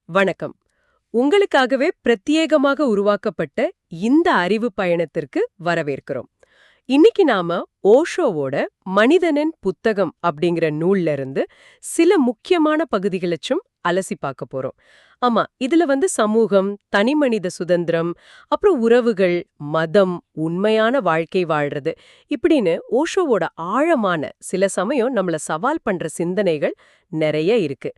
வணக்கம். உங்களுக்காகவே பிரத்யேகமாக உருவாக்கப்பட்ட இந்த அறிவு பயணத்திற்கு வரவேற்கிறோம். இன்னைக்கு நாம ஓஷோவோட மனிதனின் புத்தகம் அப்படிங்கிற நூல்ல இருந்து சில முக்கியமான பகுதிகளச்சும் அலசி பார்க்க போறோம். ஆமா, இதுல சமூகம், தனிமனித சுதந்திரம், அப்புறம் உறவுகள், மதம், உண்மையான வாழ்க்கை வாழ்றது இப்படின்னு ஓஷோவோட ஆழமான, சில சமயம் நம்மள சவால் பண்ற சிந்தனைகள் நிறைய இருக்கு.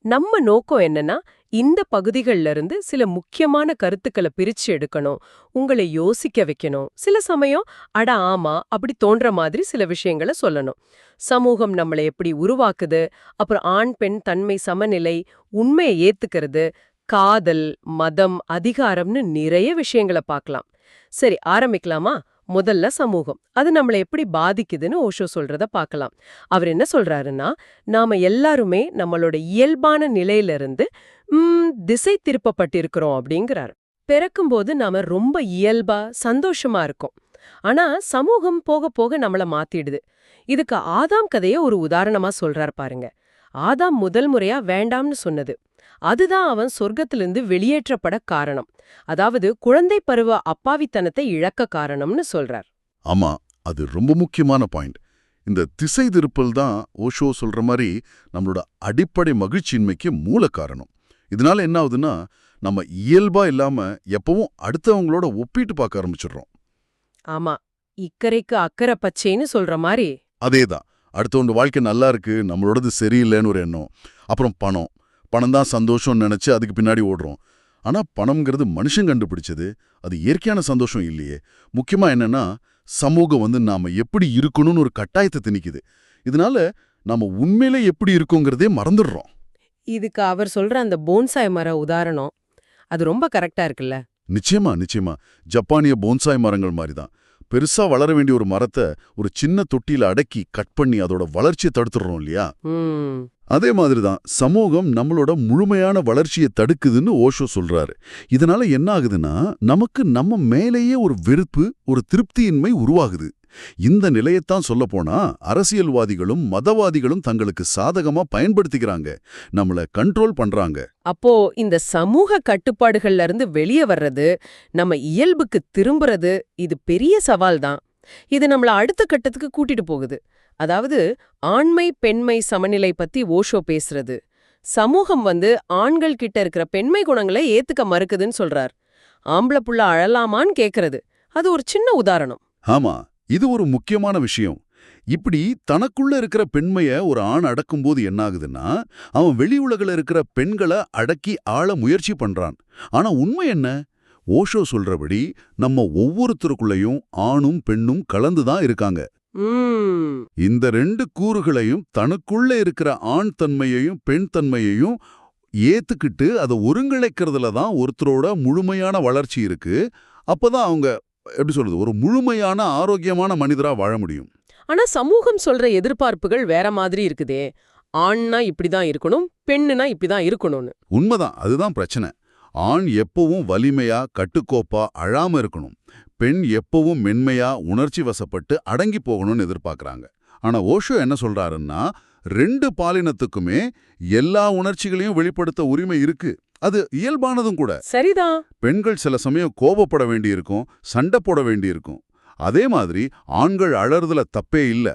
நம்ம நோக்கம் என்னன்னா, இந்த பகுதிகள்ல இருந்து சில முக்கியமான கருத்துக்களை பிரிச்சு எடுக்கணும், உங்களை யோசிக்க வைக்கணும், சில சமயம் அட ஆமா அப்படி தோன்ற மாதிரி சில விஷயங்களை சொல்லணும். சமூகம் நம்மளை எப்படி உருவாக்குது, அப்புறம் ஆண் பெண் தன்மை சமநிலை, உண்மையை ஏத்துக்கிறது, காதல், மதம், அதிகாரம்னு நிறைய விஷயங்களை பார்க்கலாம். சரி, ஆரம்பிக்கலாமா? முதல்ல சமூகம், அது நம்மளை எப்படி பாதிக்குதுன்னு ஓஷோ சொல்றத பார்க்கலாம். அவர் என்ன சொல்றாருன்னா, நாம எல்லாருமே நம்மளோட இயல்பான நிலையிலிருந்து திசை திருப்பப்பட்டிருக்கிறோம் அப்படிங்கிறார். பிறக்கும்போது நாம ரொம்ப இயல்பா சந்தோஷமா இருக்கோம். ஆனா சமூகம் போக போக நம்மள மாத்திடுது. இதுக்கு ஆதாம் கதைய ஒரு உதாரணமா சொல்றார் பாருங்க. ஆதாம் முதல் முறையா வேண்டாம்னு சொன்னது, அதுதான் அவன் சொர்க்கத்திலிருந்து வெளியேற்றப்பட காரணம். அதாவது குழந்தை பருவ அப்பாவித்தனத்தை இழக்க காரணம்னு சொல்றார். ஆமா, அது ரொம்ப முக்கியமான பாயிண்ட். இந்த திசை திருப்பல் தான் ஓஷோ சொல்ற மாதிரி நம்மளோட அடிப்படை மகிழ்ச்சியின்மைக்கு மூல காரணம். இதனால என்ன ஆகுதுன்னா, நம்ம இயல்பா இல்லாம எப்பவும் அடுத்தவங்களோட ஒப்பிட்டு பார்க்க ஆரம்பிச்சிடுறோம். ஆமா, இக்கரைக்கு அக்கறை பச்சைன்னு சொல்ற மாதிரி. அதேதான், அடுத்தவங்க வாழ்க்கை நல்லா இருக்கு, நம்மளோடது சரியில்லைன்னு ஒரு எண்ணம். அப்புறம் பணம் தான் சந்தோஷம்னு நினைச்சு அதுக்கு பின்னாடி ஓடுறோம். ஆனா பணம்ங்கிறது மனுஷன் கண்டுபிடிச்சது, அது இயற்கையான சந்தோஷம் இல்லையே. முக்கியமா என்னன்னா, சமூகம் நாம எப்படி இருக்கணும்னு ஒரு கட்டாயத்தை திணிக்குது. இதனால நாம உண்மையிலே எப்படி இருக்கோங்கிறதே மறந்துடுறோம். இதுக்கு அவர் சொல்ற அந்த போன்சாய் மர உதாரணம், அது ரொம்ப கரெக்டா இருக்குல்ல? நிச்சயமா. ஜப்பானிய போன்சாய் மரங்கள் மாதிரி தான். பெருசா வளர வேண்டிய ஒரு மரத்தை ஒரு சின்ன தொட்டியில அடக்கி கட் பண்ணி அதோட வளர்ச்சியை தடுத்துடுறோம் இல்லையா? அதே மாதிரிதான் சமூகம் நம்மளோட முழுமையான வளர்ச்சியை தடுக்குதுன்னு ஓஷோ சொல்றாரு. இதனால என்ன ஆகுதுன்னா, நமக்கு நம்ம மேலேயே ஒரு வெறுப்பு, ஒரு திருப்தியின்மை உருவாகுது. இந்த நிலையத்தான் சொல்லப்போனா அரசியல்வாதிகளும் மதவாதிகளும் தங்களுக்கு சாதகமா பயன்படுத்திக்கிறாங்க, நம்மள கண்ட்ரோல் பண்றாங்க. அப்போ இந்த சமூக கட்டுப்பாடுகள்ல இருந்து வெளியே வர்றது, நம்ம இயல்புக்கு திரும்புறது, இது பெரிய சவால் தான். இது நம்மள அடுத்த கட்டத்துக்கு கூட்டிட்டு போகுது. அதாவது ஆண்மை பெண்மை சமநிலை பத்தி ஓஷோ பேசுறது. சமூகம் ஆண்கள் கிட்ட இருக்கிற பெண்மை குணங்களை ஏத்துக்க மறுக்குதுன்னு சொல்றார். ஆம்பளை புள்ள அழலாமான்னு கேக்குறது, அது ஒரு சின்ன உதாரணம். ஆமா, இது ஒரு முக்கியமான விஷயம். இப்படி தனக்குள்ள இருக்கிற பெண்மைய ஒரு ஆண் அடக்கும்போது என்ன ஆகுதுன்னா, அவன் வெளி உலகில் இருக்கிற பெண்களை அடக்கி ஆள முயற்சி பண்றான். ஆனா உண்மை என்ன? ஓஷோ சொல்றபடி நம்ம ஒவ்வொருத்தருக்குள்ளேயும் ஆணும் பெண்ணும் கலந்துதான் இருக்காங்க. இந்த ரெண்டு கூறுகளையும், தனக்குள்ள இருக்கிற ஆண் தன்மையையும் பெண் தன்மையையும் ஏத்துக்கிட்டு அதை ஒருங்கிணைக்கிறதுல தான் ஒருத்தரோட முழுமையான வளர்ச்சி இருக்கு. அப்பதான் அவங்க எப்படி சொல்றது, ஒரு முழுமையான ஆரோக்கியமான மனிதரா வாழ முடியும். ஆனா சமூகம் சொல்ற எதிர்பார்ப்புகள் வேற மாதிரி இருக்குதே. ஆண்னா இப்படிதான் இருக்கணும், பெண்ணுனா இப்படிதான் இருக்கணும்னு. உண்மைதான், அதுதான் பிரச்சனை. ஆண் எப்பவும் வலிமையா கட்டுக்கோப்பா அழாம இருக்கணும், பெண் எப்பவும் மென்மையா உணர்ச்சி வசப்பட்டு அடங்கி போகணும்னு எதிர்பார்க்கறாங்க. ஆனா ஓஷோ என்ன சொல்றாருன்னா, ரெண்டு பாலினத்துக்குமே எல்லா உணர்ச்சிகளையும் வெளிப்படுத்த உரிமை இருக்கு, அது இயல்பானதும் கூட. சரிதான். பெண்கள் சில சமயம் கோபப்பட வேண்டியிருக்கும், சண்டை போட வேண்டியிருக்கும். அதே மாதிரி ஆண்கள் அழறதுல தப்பே இல்ல.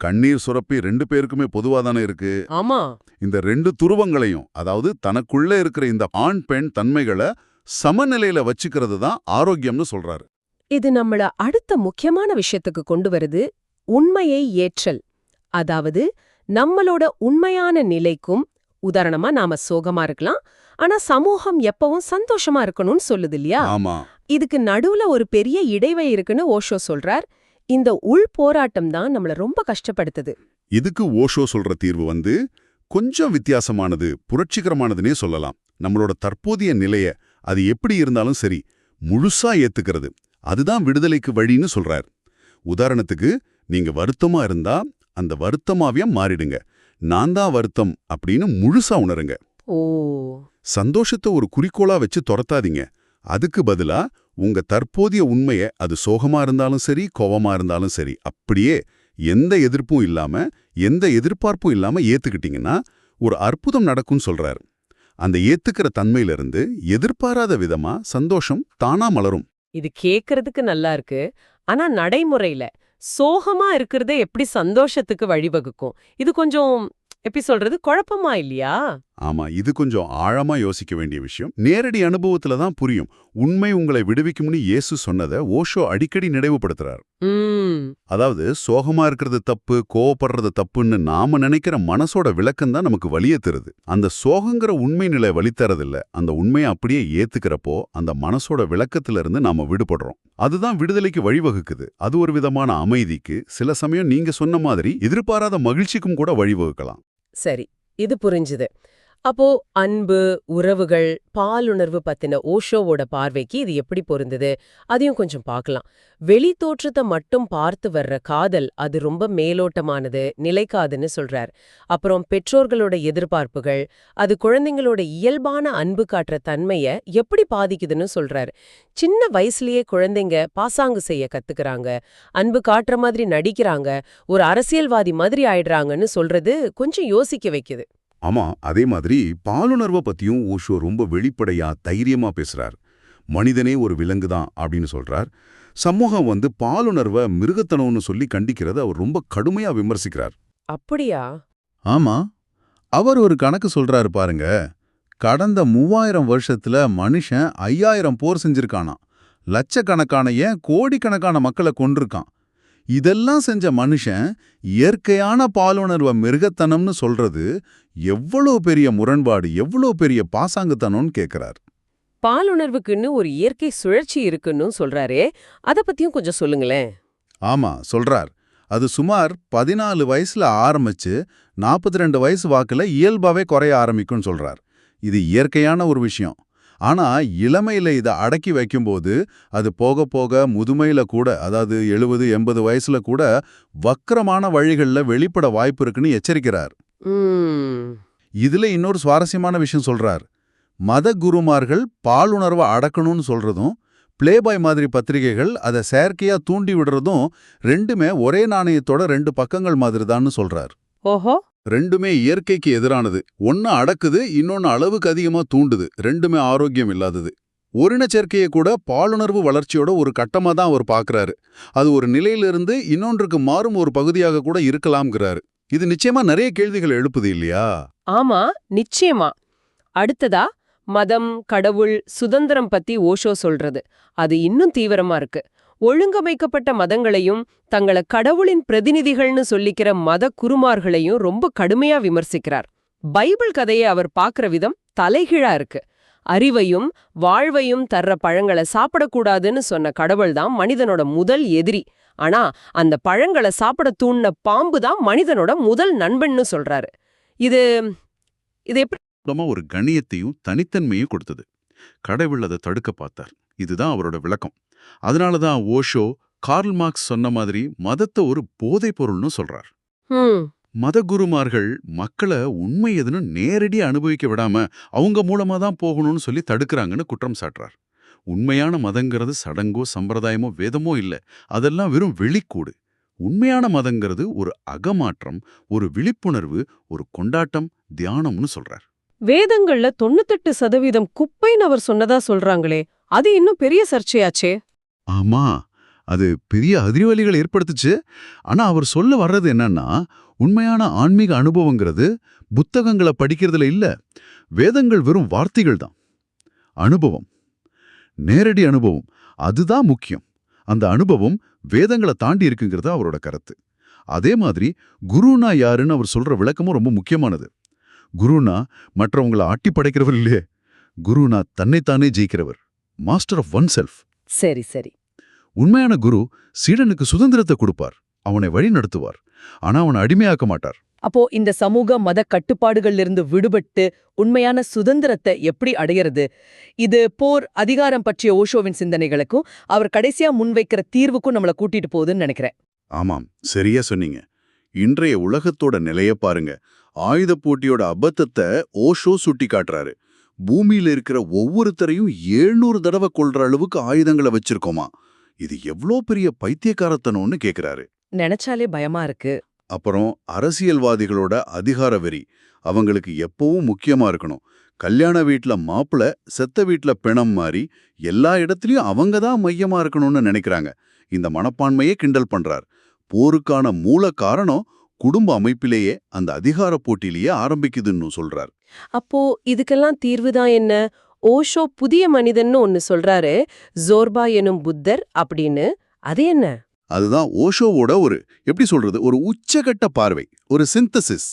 கண்ணீர் சுரப்பி ரெண்டு பேருக்குமே பொதுவாதானே இருக்கு. ஆமா, இந்த ரெண்டு துருவங்களையும், அதாவது தனக்குள்ள இருக்கிற இந்த ஆண் பெண் தன்மைகளை சமநிலையில வச்சுக்கிறது தான் ஆரோக்கியம்னு சொல்றாரு. இது நம்மள அடுத்த முக்கியமான விஷயத்துக்கு கொண்டு வருது, உண்மையை ஏற்றல். அதாவது நம்மளோட உண்மையான நிலைக்கும், உதாரணமா நாம சோகமா இருக்கலாம், ஆனா சமூகம் எப்பவும் சந்தோஷமா இருக்கணும்னு சொல்லுது இல்லையா? ஆமா, இதுக்கு நடுவுல ஒரு பெரிய இடைவெளி இருக்குன்னு ஓஷோ சொல்றார். இந்த உள் போராட்டம் தான் நம்மள ரொம்ப கஷ்டப்படுத்துது. இதுக்கு ஓஷோ சொல்ற தீர்வு கொஞ்சம் வித்தியாசமானது, புரட்சிகரமானதுன்னே சொல்லலாம். நம்மளோட தற்போதைய நிலைய, அது எப்படி இருந்தாலும் சரி, முழுசா ஏத்துக்கிறது, அதுதான் விடுதலைக்கு வழின்னு சொல்றார். உதாரணத்துக்கு, நீங்க வருத்தமா இருந்தா அந்த வருத்தமாவே மாறிடுங்க, நான் தான் வருத்தம் அப்படின்னு முழுசா உணருங்க. ஓ, சந்தோஷத்தை ஒரு குறிக்கோளா வச்சு துரத்தாதீங்க. அதுக்கு பதிலா உங்க தற்போதைய உண்மைய, அது சோகமா இருந்தாலும் சரி கோவமா இருந்தாலும் சரி, அப்படியே எந்த எதிர்ப்பும் இல்லாம எந்த எதிர்பார்ப்பும் இல்லாம ஏத்துக்கிட்டீங்கன்னா ஒரு அற்புதம் நடக்கும்னு சொல்றாரு. அந்த ஏத்துக்கிற தன்மையிலிருந்து எதிர்பாராத விதமா சந்தோஷம் தானா மலரும். இது கேக்குறதுக்கு நல்லா இருக்கு. ஆனா நடைமுறையில சோகமா இருக்கிறதே எப்படி சந்தோஷத்துக்கு வழிவகுக்கும்? இது கொஞ்சம் எப்படி சொல்றது, குழப்பமா இல்லையா? ஆமா, இது கொஞ்சம் ஆழமா யோசிக்க வேண்டிய விஷயம். நேரடி அனுபவத்துல தான் புரியும். உண்மை உங்களை விடுவிக்கும்னு இயேசு சொன்னதை ஓஷோ அடிக்கடி நினைவுபடுத்துறார். ம். அதாவது சோகமா இருக்கிறது தப்பு, கோவப்படுறது தப்புன்னு நாம நினைக்கிற மனசோட விளக்கம் தான் நமக்கு வலிய தருது. அந்த சோகங்கிற உண்மை நிலை வலி தரதில்ல. அந்த உண்மையை அப்படியே ஏத்துக்கிறப்போ அந்த மனசோட விளக்கத்துல இருந்து நாம விடுபடுறோம். அதுதான் விடுதலைக்கு வழிவகுக்குது. அது ஒரு விதமான அமைதிக்கு, சில சமயம் நீங்க சொன்ன மாதிரி எதிர்பாராத மகிழ்ச்சிக்கும் கூட வழிவகுக்கலாம். சரி, இது புரிஞ்சுது. அப்போ அன்பு, உறவுகள், பாலுணர்வு பத்தின ஓஷோவோட பார்வைக்கு இது எப்படி பொருந்தது? அதையும் கொஞ்சம் பார்க்கலாம். வெளி தோற்றத்தை மட்டும் பார்த்து வர்ற காதல் அது ரொம்ப மேலோட்டமானது, நிலைக்காதுன்னு சொல்றார். அப்புறம் பெற்றோர்களோட எதிர்பார்ப்புகள், அது குழந்தைங்களோட இயல்பான அன்பு காட்டுற தன்மைய எப்படி பாதிக்குதுன்னு சொல்றார். சின்ன வயசுலயே குழந்தைங்க பாசாங்கு செய்ய கத்துக்கறாங்க, அன்பு காட்டுற மாதிரி நடிக்கிறாங்க, ஒரு அரசியல்வாதி மாதிரி ஆயிடுறாங்கன்னு சொல்றது கொஞ்சம் யோசிக்க வைக்குது. ஆமா, அதே மாதிரி பாலுணர்வை பத்தியும் ஓஷோ ரொம்ப வெளிப்படையா தைரியமா பேசுறார். மனிதனே ஒரு விலங்கு தான் அப்படின்னு சொல்றார். சமூகம் பாலுணர்வை மிருகத்தனம்னு சொல்லி கண்டிக்கிறத அவர் ரொம்ப கடுமையா விமர்சிக்கிறார். அப்படியா? ஆமா, அவர் ஒரு கணக்கு சொல்றாரு பாருங்க. கடந்த 3000 வருஷத்துல மனுஷன் 5000 போர் செஞ்சிருக்கானாம். லட்சக்கணக்கான ஏன் கோடிக்கணக்கான மக்களை கொன்றிருக்கான். இதெல்லாம் செஞ்ச மனுஷன் இயற்கையான பாலுணர்வை மிருகத்தனம்னு சொல்றது எவ்வளோ பெரிய முரண்பாடு, எவ்வளோ பெரிய பாசாங்குத்தனம்னு கேட்கிறார். பாலுணர்வுக்குன்னு ஒரு இயற்கை சுழற்சி இருக்குன்னு சொல்றாரே, அத பத்தியும் கொஞ்சம் சொல்லுங்களேன். ஆமா, சொல்றார். அது சுமார் 14 வயசுல ஆரம்பிச்சு 42 வயசு வாக்குல இயல்பாவே குறைய ஆரம்பிக்கும்னு சொல்றார். இது இயற்கையான ஒரு விஷயம். ஆனா இளமையில இதை அடக்கி வைக்கும்போது அது போக போக முதுமையில கூட, அதாவது 70, 80 வயசுல கூட வக்கரமான வழிகள்ல வெளிப்பட வாய்ப்பு இருக்குன்னு எச்சரிக்கிறார். இதுல இன்னொரு சுவாரஸ்யமான விஷயம் சொல்றார். மத குருமார்கள் பாலுணர்வை அடக்கணும்னு சொல்றதும், பிளேபாய் மாதிரி பத்திரிகைகள் அதை செயற்கையா தூண்டி விடுறதும் ரெண்டுமே ஒரே நாணயத்தோட 2 பக்கங்கள் மாதிரிதான்னு சொல்றார். ஓஹோ. ரெண்டுமே இயற்கைக்கு எதிரானது. ஒன்னு அடக்குது, இன்னொன்னு அளவுக்கு அதிகமா தூண்டுது. ரெண்டுமே ஆரோக்கியம் இல்லாதது. ஓரினச்சேர்க்கையை கூட பாலுணர்வு வளர்ச்சியோட ஒரு கட்டமா தான் அவர் பார்க்கறாரு. அது ஒரு நிலையிலிருந்து இன்னொன்றுக்கு மாறும் ஒரு பகுதியாக கூட இருக்கலாம்ங்கிறாரு. இது நிச்சயமா நிறைய கேள்விகள் எழுப்புது இல்லையா? ஆமா, நிச்சயமா. அடுத்ததா மதம், கடவுள், சுதந்திரம் பத்தி ஓஷோ சொல்றது அது இன்னும் தீவிரமா இருக்கு. ஒழுங்கமைக்கப்பட்ட மதங்களையும் தங்கள கடவுளின் பிரதிநிதிகள்னு சொல்லிக்கிற மத குருமார்களையும் ரொம்ப கடுமையா விமர்சிக்கிறார். பைபிள் கதையை அவர் பார்க்கிற விதம் தலைகீழா இருக்கு. அறிவையும் வாழ்வையும் தர்ற பழங்களை சாப்பிடக்கூடாதுன்னு சொன்ன கடவுள் தான் மனிதனோட முதல் எதிரி. ஆனா அந்த பழங்களை சாப்பிட தூண்டின பாம்பு தான் மனிதனோட முதல் நண்பன்னு சொல்றாரு. இது இது எப்படி ஒரு கண்ணியத்தையும் தனித்தன்மையும் கொடுத்தது. கடவுள் அதை தடுக்க பார்த்தார். இதுதான் அவரோட விளக்கம். அதனாலதான் ஓஷோ கார்ல் மார்க்ஸ் சொன்ன மாதிரி மதத்தை ஒரு போதைப் பொருள்னு சொல்றார். மதகுருமார்கள் மக்களை உண்மை எதுன்னு நேரடியா அனுபவிக்க விடாம அவங்க மூலமா தான் போகணும்னு சொல்லி தடுக்கிறாங்கன்னு குற்றம் சாட்டுறார். உண்மையான மதங்கிறது சடங்கோ சம்பிரதாயமோ வேதமோ இல்ல, அதெல்லாம் வெறும் வெளிக்கூடு. உண்மையான மதங்கிறது ஒரு அகமாற்றம், ஒரு விழிப்புணர்வு, ஒரு கொண்டாட்டம், தியானம்னு சொல்றார். வேதங்கள்ல 98% குப்பைன்னு அவர் சொன்னதா சொல்றாங்களே, அது இன்னும் பெரிய சர்ச்சையாச்சே. ஆமா, அது பெரிய அதிர்வலிகள் ஏற்படுத்துச்சு. ஆனா அவர் சொல்ல வர்றது என்னன்னா, உண்மையான ஆன்மீக அனுபவங்கிறது புத்தகங்களை படிக்கிறதுல இல்ல, வேதங்கள் வெறும் வார்த்தைகள் தான். அனுபவம், நேரடி அனுபவம், அதுதான் முக்கியம். அந்த அனுபவம் வேதங்களை தாண்டி இருக்குங்கிறது அவரோட கருத்து. அதே மாதிரி குருனா யாருன்னு அவர் சொல்ற விளக்கமும் ரொம்ப முக்கியமானது. குருனா மற்றவங்களை ஆட்டி படைக்கிறவர் இல்லையே, குருனா தன்னைத்தானே ஜெயிக்கிறவர், மாஸ்டர் ஆஃப் ஒன் செல்ஃப். சரி சரி. உண்மையான குரு சீடனுக்கு சுதந்திரத்தை கொடுப்பார், அவனை வழி நடத்துவார், ஆனா அவனை அடிமையாக்க மாட்டார். அப்போ இந்த சமூக மத கட்டுப்பாடுகள்ல இருந்து விடுபட்டு உண்மையான சுதந்திரத்தை எப்படி அடையிறது? இது போர், அதிகாரம் பற்றிய ஓஷோவின் சிந்தனைகளுக்கும் அவர் கடைசியா முன்வைக்கிற தீர்வுக்கும் நம்மளை கூட்டிட்டு போகுதுன்னு நினைக்கிறேன். ஆமாம், சரியா சொன்னீங்க. இன்றைய உலகத்தோட நிலைய பாருங்க. ஆயுத போட்டியோட அபத்தத்தை ஓஷோ சுட்டி காட்டுறாரு. பூமியில இருக்கிற ஒவ்வொருத்தரையும் 700 தடவை கொல்ற அளவுக்கு ஆயுதங்களை வச்சிருக்கோமா? இது எவ்வளோ பெரிய பைத்தியக்காரத்தனம்னு கேக்குறாரு. நினைச்சாலே பயமா இருக்கு. அப்புறம் அரசியல்வாதிகளோட அதிகார வெறி அவங்களுக்கு எப்பவும் முக்கியமா இருக்கணும். கல்யாண வீட்ல மாப்பிள செத்த வீட்ல பிணம் மாறி எல்லா இடத்துலயும் அவங்க தான் மையமா இருக்கணும்னு நினைக்கிறாங்க. இந்த மனப்பான்மையே கிண்டல் பண்றார். போருக்கான மூல காரணம் குடும்ப அமைப்பிலேயே அந்த அதிகார போட்டியிலேயே ஆரம்பிக்குதுன்னு சொல்றார். அப்போ இதுக்கெல்லாம் தீர்வுதான் என்ன? ஓஷோ புதிய மனிதன்னு ஒன்னு சொல்றாரு, ஜோர்பா எனும் புத்தர் அப்படின்னு. அது என்ன? அதுதான் ஓஷோவோட எப்படி சொல்றது, ஒரு உச்சகட்ட பார்வை, ஒரு சிந்தசிஸ்.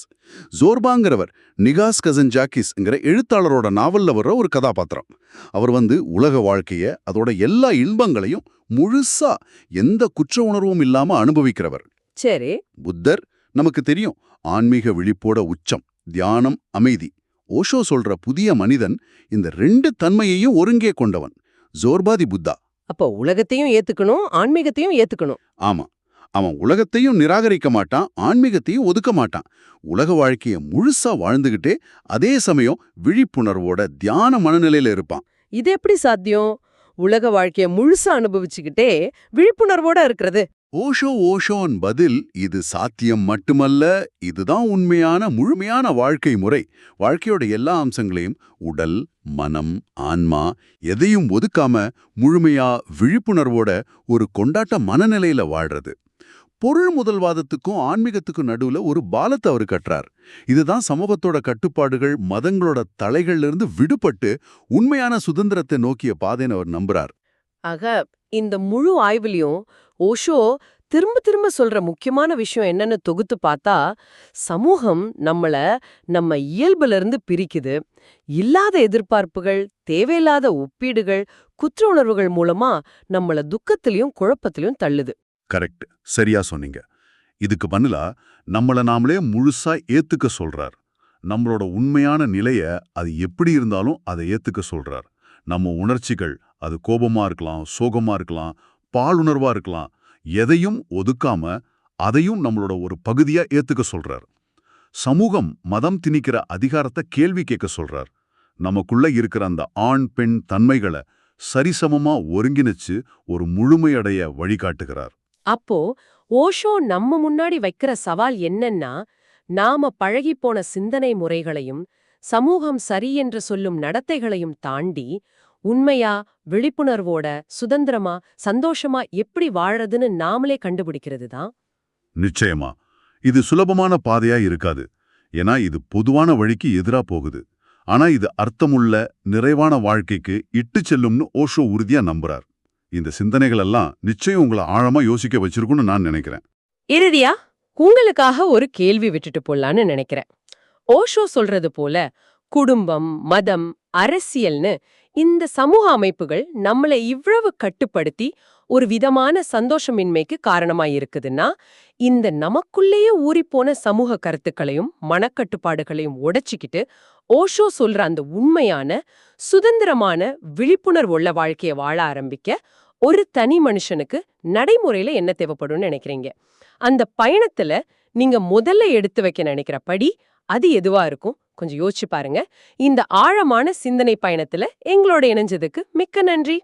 ஜோர்பாங்கிறவர் நிகாஸ் கசன்ஜாக்கிஸ்ங்கிற எழுத்தாளரோட நாவல்ல வர்ற ஒரு கதாபாத்திரம். அவர் உலக வாழ்க்கைய அதோட எல்லா இன்பங்களையும் முழுசா எந்த குற்ற உணர்வும் இல்லாம அனுபவிக்கிறவர். சரி. புத்தர் நமக்கு தெரியும், ஆன்மீக விழிப்போட உச்சம், தியானம், அமைதி. ஓஷோ சொல்ற புதிய மனிதன் இந்த 2 தன்மையையும் ஒருங்கே கொண்டவன். ஜோர்பாதி புத்தா. அப்ப உலகத்தையும் ஏத்துக்கணும், ஆன்மீகத்தையும் ஏத்துக்கணும். ஆமா, அவன் உலகத்தையும் நிராகரிக்க மாட்டான், ஆன்மீகத்தையும் ஒதுக்க மாட்டான். உலக வாழ்க்கைய முழுசா வாழ்ந்துகிட்டே அதே சமயம் விழிப்புணர்வோட தியான மனநிலையில இருப்பான். இது எப்படி சாத்தியம்? உலக வாழ்க்கைய முழுசா அனுபவிச்சுக்கிட்டே விழிப்புணர்வோட இருக்கிறது. ஓஷோன் பதில், இது சாத்தியம் மட்டுமல்ல, இதுதான் உண்மையான முழுமையான வாழ்க்கை முறை. வாழ்க்கையோட எல்லா அம்சங்களையும், உடல், மனம், ஆன்மா, எதையும் ஒதுக்காம முழுமையா விழிப்புணர்வோட ஒரு கொண்டாட்ட மனநிலையில வாழ்றது. பொருள் முதல்வாதத்துக்கும் ஆன்மீகத்துக்கும் நடுவுல ஒரு பாலத்தை அவர் கட்டுறார். இதுதான் சமூகத்தோட கட்டுப்பாடுகள், மதங்களோட தலைகள்ல இருந்து விடுபட்டு உண்மையான சுதந்திரத்தை நோக்கிய பாதைன்னு அவர் நம்புறார். ஆக இந்த முழு ஆய்வுலயும் ஓஷோ திரும்ப திரும்ப சொல்ற முக்கியமான விஷயம் என்னன்னு தொகுத்து பார்த்தா, சமூகம் நம்ம இயல்புல இருந்து பிரிக்குது. இல்லாத எதிர்பார்ப்புகள், தேவையில்லாத ஒப்பீடுகள், குற்ற உணர்வுகள் மூலமா நம்மள துக்கத்திலையும் குழப்பத்திலையும் தள்ளுது. கரெக்ட், சரியா சொன்னீங்க. இதுக்கு பதிலா நம்மள நாமளே முழுசா ஏத்துக்க சொல்றார். நம்மளோட உண்மையான நிலைய அது எப்படி இருந்தாலும் அதை ஏத்துக்க சொல்றார். நம்ம உணர்ச்சிகள், அது கோபமா இருக்கலாம், சோகமா இருக்கலாம், பாலுணர்வா இருக்கலாம், எதையும் ஒதுக்காம அதையும் நம்மளோட ஒரு பகுதியா ஏத்துக்க சொல்றார். சமூகம் மதம் திணிக்கிற அதிகாரத்தை கேள்வி கேட்க சொல்றார். நமக்குள்ள இருக்கிற அந்த ஆண் பெண் தன்மைகளை சரிசமமா ஒருங்கிணைச்சு ஒரு முழுமையடைய வழிகாட்டுகிறார். அப்போ ஓஷோ நம்ம முன்னாடி வைக்கிற சவால் என்னன்னா, நாம பழகிப்போன சிந்தனை முறைகளையும் சமூகம் சரி என்று சொல்லும் நடத்தைகளையும் தாண்டி உண்மையா, விழிப்புணர்வோட, சுதந்திரமா, சந்தோஷமா எப்படி வாழறதுன்னு நாமளே கண்டுபிடிக்கிறது தான். நிச்சயமா இது சுலபமான பாதையா இருக்காது. ஏன்னா இது பொதுவான வழிக்கு எதிரா போகுது. ஆனா இது அர்த்தமுள்ள நிறைவான வாழ்க்கைக்கு இட்டு செல்லும்னு ஓஷோ உறுதியா நம்புறார். இந்த சிந்தனைகள் எல்லாம் நிச்சயம் உங்களை ஆழமா யோசிக்க வச்சிருக்கும்னு நான் நினைக்கிறேன். இறுதியா உங்களுக்காக ஒரு கேள்வி விட்டுட்டு போலான்னு நினைக்கிறேன். ஓஷோ சொல்றது போல குடும்பம், மதம், அரசியல்னு இந்த சமூக அமைப்புகள் நம்மளை இவ்வளவு கட்டுப்படுத்தி ஒரு விதமான சந்தோஷமின்மைக்கு காரணமாயிருக்குதுன்னா, இந்த நமக்குள்ளேயே ஊறிப்போன சமூக கருத்துக்களையும் மனக்கட்டுப்பாடுகளையும் உடைச்சிக்கிட்டு ஓஷோ சொல்ற அந்த உண்மையான சுதந்திரமான விழிப்புணர்வுள்ள வாழ்க்கையை வாழ ஆரம்பிக்க ஒரு தனி மனுஷனுக்கு நடைமுறையில என்ன தேவைப்படும்னு நினைக்கிறீங்க? அந்த பயணத்துல நீங்க முதல்ல எடுத்து வைக்க நினைக்கிற படி அது எதுவா இருக்கும்? கொஞ்சம் யோசிச்சு பாருங்க. இந்த ஆழமான சிந்தனை பயணத்துல எங்களோட இணைஞ்சதுக்கு மிக்க நன்றி.